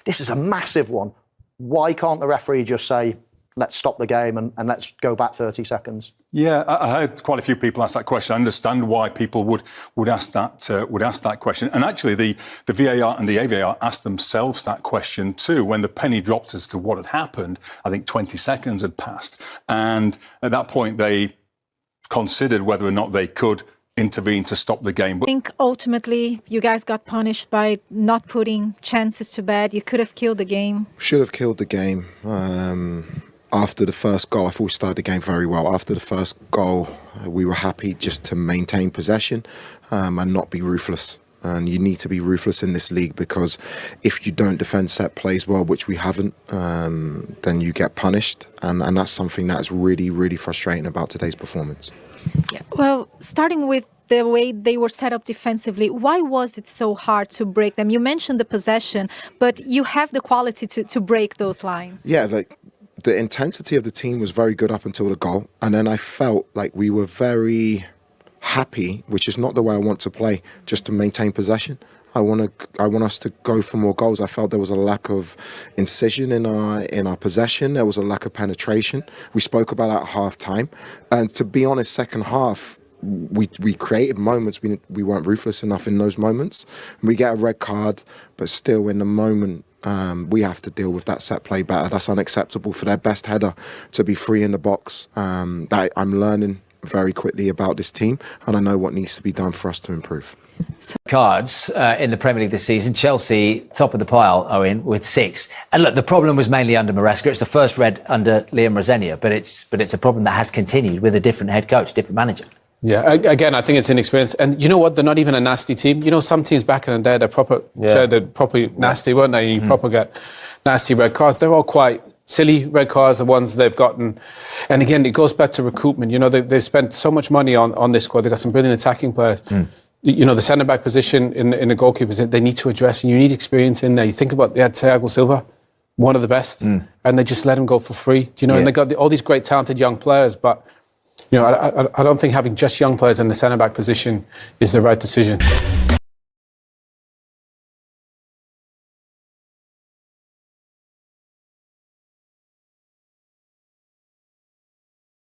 this is a massive one. Why can't the referee just say, let's stop the game and let's go back 30 seconds? Yeah, I heard quite a few people ask that question. I understand why people would ask that question. And actually, the VAR and the AVAR asked themselves that question too. When the penny dropped as to what had happened, I think 20 seconds had passed. And at that point, they considered whether or not they could intervene to stop the game. I think ultimately you guys got punished by not putting chances to bed. You could have killed the game. Should have killed the game. After the first goal, I thought we started the game very well. After the first goal, we were happy just to maintain possession and not be ruthless. And you need to be ruthless in this league, because if you don't defend set plays well, which we haven't, then you get punished. And that's something that's really, really frustrating about today's performance. Yeah. Well, starting with the way they were set up defensively, why was it so hard to break them? You mentioned the possession, but you have the quality to break those lines. Yeah, like the intensity of the team was very good up until the goal. And then I felt like we were very happy, which is not the way I want to play, just to maintain possession. I want us to go for more goals. I felt there was a lack of incision in our possession. There was a lack of penetration. We spoke about that at half time. And to be honest, second half, we created moments. We weren't ruthless enough in those moments. We get a red card, but still in the moment, we have to deal with that set play better. That's unacceptable for their best header to be free in the box. That I'm learning very quickly about this team, and I know what needs to be done for us to improve. Cards in the Premier League this season. Chelsea top of the pile, Owen, with 6. And look, the problem was mainly under Maresca. It's the first red under Liam Rosenior, but it's a problem that has continued with a different head coach, different manager. Yeah, again, I think it's inexperience. And you know what? They're not even a nasty team. You know, some teams back in the day, they're proper nasty, weren't they? You proper get nasty red cards. They're all quite silly red cards, the ones they've gotten. And again, it goes back to recruitment. You know, they've spent so much money on this squad. They've got some brilliant attacking players. You know, the centre-back position in the goalkeepers, they need to address, and you need experience in there. You think about, they had Thiago Silva, one of the best, and they just let him go for free. You know, and they got all these great, talented young players, but you know, I don't think having just young players in the centre-back position is the right decision.